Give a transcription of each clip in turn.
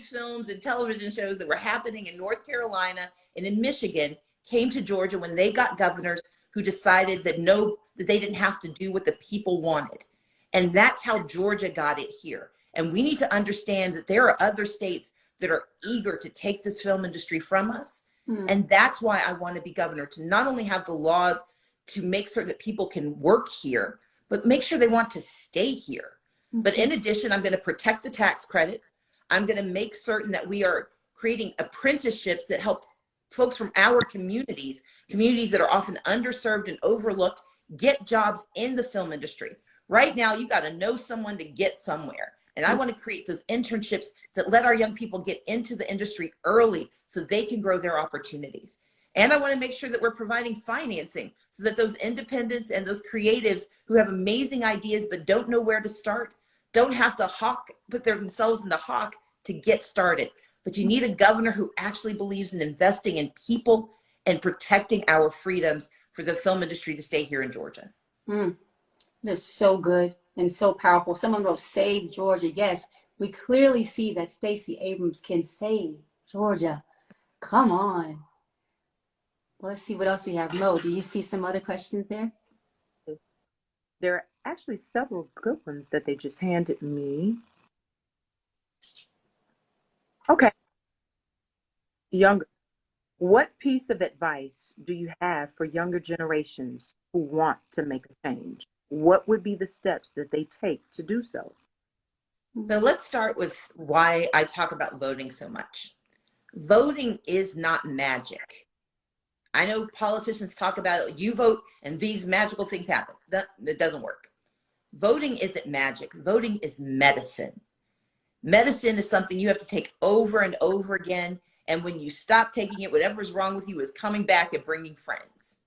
films and television shows that were happening in North Carolina and in Michigan came to Georgia when they got governors who decided that that they didn't have to do what the people wanted. And that's how Georgia got it here. And we need to understand that there are other states that are eager to take this film industry from us. And that's why I want to be governor, to not only have the laws to make certain that people can work here, but make sure they want to stay here. But in addition, I'm going to protect the tax credit. I'm going to make certain that we are creating apprenticeships that help folks from our communities that are often underserved and overlooked, get jobs in the film industry. Right now, you got to know someone to get somewhere. And I want to create those internships that let our young people get into the industry early so they can grow their opportunities. And I want to make sure that we're providing financing so that those independents and those creatives who have amazing ideas but don't know where to start don't have to put themselves in the hawk to get started. But you need a governor who actually believes in investing in people and protecting our freedoms for the film industry to stay here in Georgia. That's so good and so powerful. Someone wrote, save Georgia. Yes, we clearly see that Stacey Abrams can save Georgia. Come on. Well, let's see what else we have. Mo, do you see some other questions there? There are actually several good ones that they just handed me. Okay. Younger. What piece of advice do you have for younger generations who want to make a change? What would be the steps that they take to do so? So let's start with why I talk about voting so much. Voting is not magic. I know politicians talk about it, you vote and these magical things happen. That doesn't work. Voting isn't magic. Voting is medicine. Medicine is something you have to take over and over again. And when you stop taking it, whatever's wrong with you is coming back and bringing friends.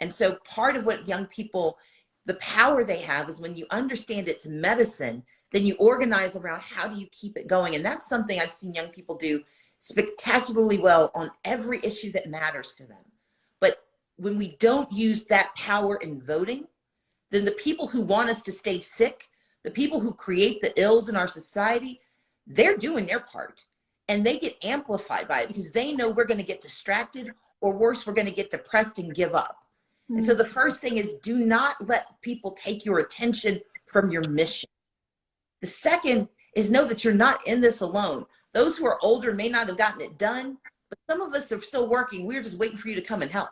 And so part of what young people, the power they have is when you understand it's medicine, then you organize around how do you keep it going. And that's something I've seen young people do spectacularly well on every issue that matters to them. But when we don't use that power in voting, then the people who want us to stay sick, the people who create the ills in our society, they're doing their part. And they get amplified by it because they know we're going to get distracted, or worse, we're going to get depressed and give up. And so the first thing is, do not let people take your attention from your mission. The second is, know that you're not in this alone. Those who are older may not have gotten it done, but some of us are still working. We're just waiting for you to come and help.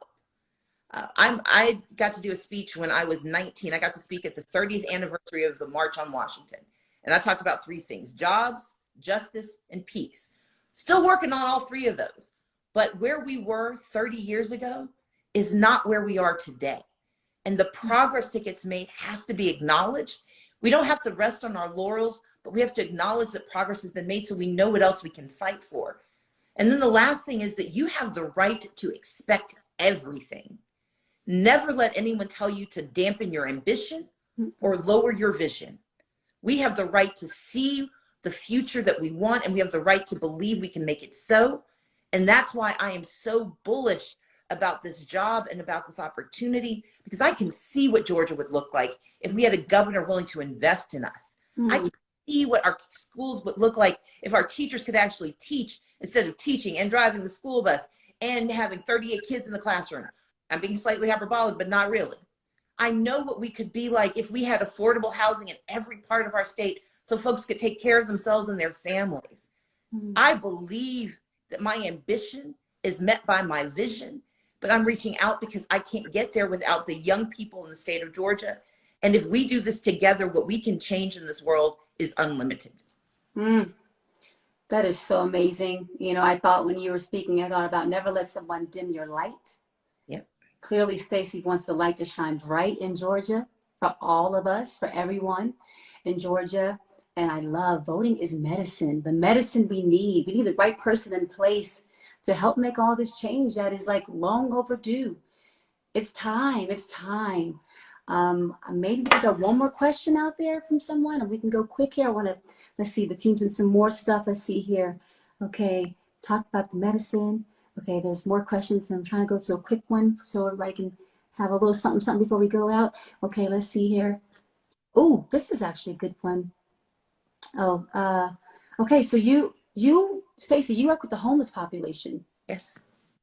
I got to do a speech when I was 19. I got to speak at the 30th anniversary of the March on Washington. And I talked about three things: jobs, justice, and peace. Still working on all three of those. But where we were 30 years ago is not where we are today. And the progress that gets made has to be acknowledged. We don't have to rest on our laurels, but we have to acknowledge that progress has been made so we know what else we can fight for. And then the last thing is that you have the right to expect everything. Never let anyone tell you to dampen your ambition or lower your vision. We have the right to see the future that we want, and we have the right to believe we can make it so. And that's why I am so bullish about this job and about this opportunity, because I can see what Georgia would look like if we had a governor willing to invest in us. I can see what our schools would look like if our teachers could actually teach instead of teaching and driving the school bus and having 38 kids in the classroom. I'm being slightly hyperbolic, but not really. I know what we could be like if we had affordable housing in every part of our state so folks could take care of themselves and their families. I believe that my ambition is met by my vision, but I'm reaching out because I can't get there without the young people in the state of Georgia. And if we do this together, what we can change in this world is unlimited. That is so amazing. You know, I thought when you were speaking, I thought about never let someone dim your light. Yep. Clearly, Stacey wants the light to shine bright in Georgia for all of us, for everyone in Georgia. And I love voting is medicine, the medicine we need. We need the right person in place to help make all this change that is like long overdue. It's time. It's time. Maybe there's one more question out there from someone, and we can go quick here. Let's see, the team's in some more stuff. Let's see here. Okay, talk about the medicine. Okay, there's more questions. I'm trying to go to a quick one so everybody can have a little something before we go out. Okay, let's see here. Oh, this is actually a good one. Oh, okay, so Stacey, you work with the homeless population. Yes.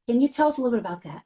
Can you tell us a little bit about that?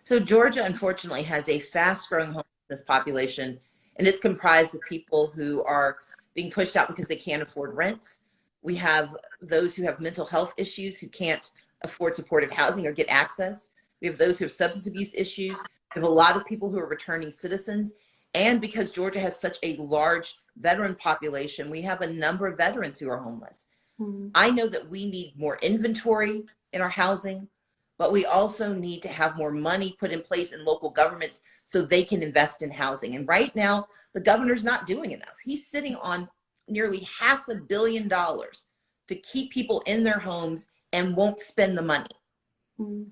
So Georgia, unfortunately, has a fast-growing homelessness population, and it's comprised of people who are being pushed out because they can't afford rents. We have those who have mental health issues who can't afford supportive housing or get access. We have those who have substance abuse issues. We have a lot of people who are returning citizens. And because Georgia has such a large veteran population, we have a number of veterans who are homeless. Mm-hmm. I know that we need more inventory in our housing, but we also need to have more money put in place in local governments so they can invest in housing. And right now, the governor's not doing enough. He's sitting on nearly $500 million to keep people in their homes and won't spend the money. Mm-hmm.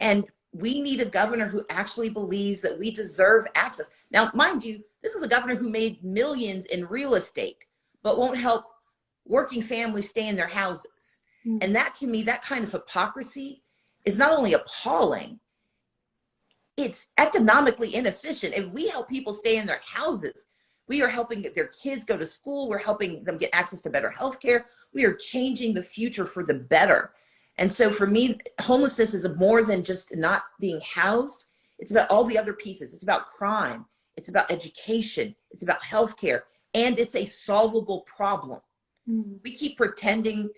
And we need a governor who actually believes that we deserve access. Now, mind you, this is a governor who made millions in real estate, but won't help working families stay in their houses. Mm-hmm. And that, to me, that kind of hypocrisy is not only appalling, it's economically inefficient. If we help people stay in their houses, we are helping their kids go to school. We're helping them get access to better health care. We are changing the future for the better. And so for me, homelessness is more than just not being housed. It's about all the other pieces. It's about crime. It's about education. It's about health care. And it's a solvable problem. Mm-hmm. We keep pretending.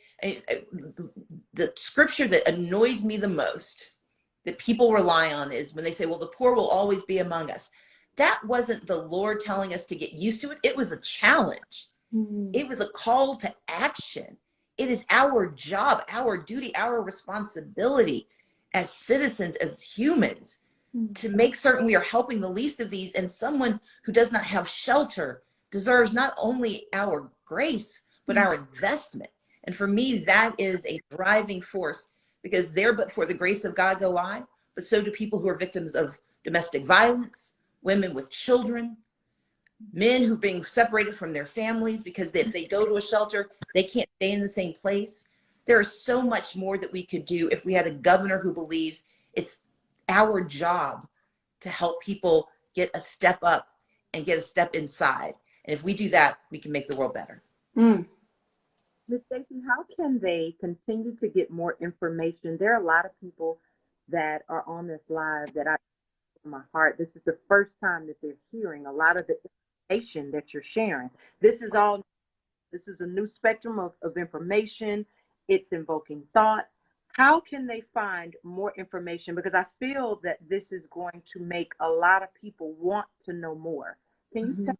The scripture that annoys me the most that people rely on is when they say, well, the poor will always be among us. That wasn't the Lord telling us to get used to it. It was a challenge. Mm-hmm. It was a call to action. It is our job, our duty, our responsibility as citizens, as humans, to make certain we are helping the least of these. And someone who does not have shelter deserves not only our grace, but our investment. And for me, that is a driving force, because there but for the grace of God go I, but so do people who are victims of domestic violence, women with children, men who are being separated from their families because if they go to a shelter, they can't stay in the same place. There is so much more that we could do if we had a governor who believes it's our job to help people get a step up and get a step inside. And if we do that, we can make the world better. Mm. Ms. Stacey, how can they continue to get more information? There are a lot of people that are on this live that I in my heart. This is the first time that they're hearing a lot of the information that you're sharing. This is a new spectrum of information. It's invoking thought. How can they find more information? Because I feel that this is going to make a lot of people want to know more. Can you tell me how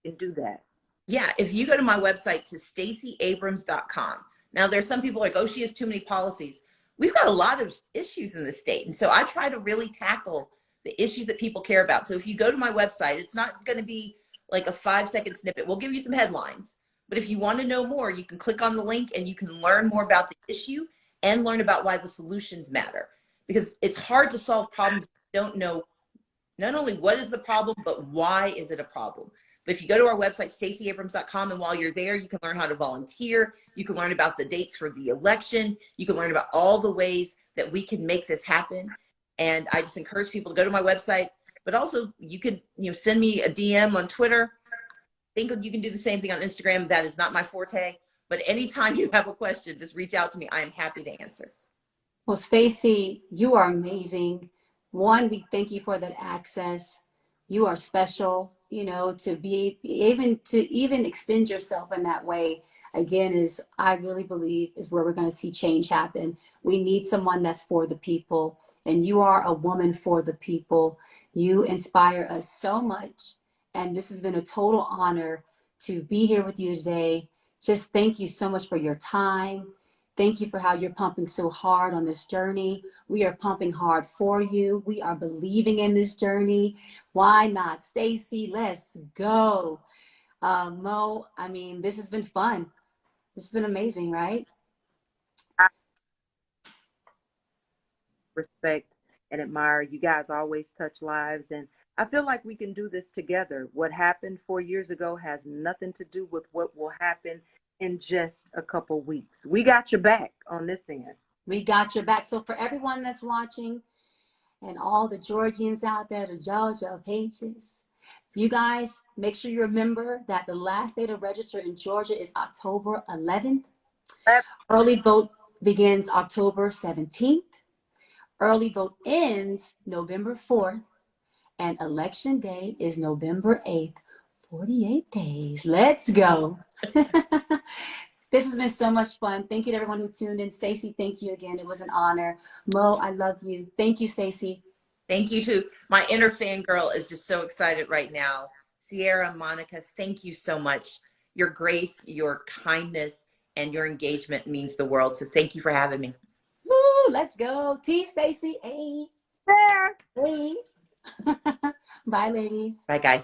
you can do that? Yeah, if you go to my website to StaceyAbrams.com. Now, there's some people like, oh, she has too many policies. We've got a lot of issues in the state. And so I try to really tackle the issues that people care about. So if you go to my website, it's not going to be like a 5-second snippet. We'll give you some headlines. But if you want to know more, you can click on the link and you can learn more about the issue and learn about why the solutions matter. Because it's hard to solve problems if you don't know not only what is the problem, but why is it a problem. But if you go to our website, StaceyAbrams.com, and while you're there, you can learn how to volunteer. You can learn about the dates for the election. You can learn about all the ways that we can make this happen. And I just encourage people to go to my website, but also you could, send me a DM on Twitter. I think you can do the same thing on Instagram. That is not my forte, but anytime you have a question, just reach out to me. I am happy to answer. Well, Stacey, you are amazing. One, we thank you for that access. You are special, to be even extend yourself in that way. Again, I really believe is where we're going to see change happen. We need someone that's for the people, and you are a woman for the people. You inspire us so much, and this has been a total honor to be here with you today. Just thank you so much for your time. Thank you for how you're pumping so hard on this journey. We are pumping hard for you. We are believing in this journey. Why not? Stacey, let's go. Mo, this has been fun. This has been amazing, right? I respect and admire. You guys always touch lives, and I feel like we can do this together. What happened 4 years ago has nothing to do with what will happen in just a couple weeks. We got your back on this end. We got your back. So for everyone that's watching and all the Georgians out there, the Georgia pages, you guys make sure you remember that the last day to register in Georgia is October 11th. Early vote begins October 17th. Early vote ends November 4th. And election day is November 8th. 48 days. Let's go. This has been so much fun. Thank you to everyone who tuned in. Stacey, thank you again. It was an honor. Mo, I love you. Thank you, Stacey. Thank you too. My inner fangirl is just so excited right now. Ciara, Monica, thank you so much. Your grace, your kindness, and your engagement means the world. So thank you for having me. Woo, let's go. Team Stacey. Hey. There. Hey. Bye, ladies. Bye, guys.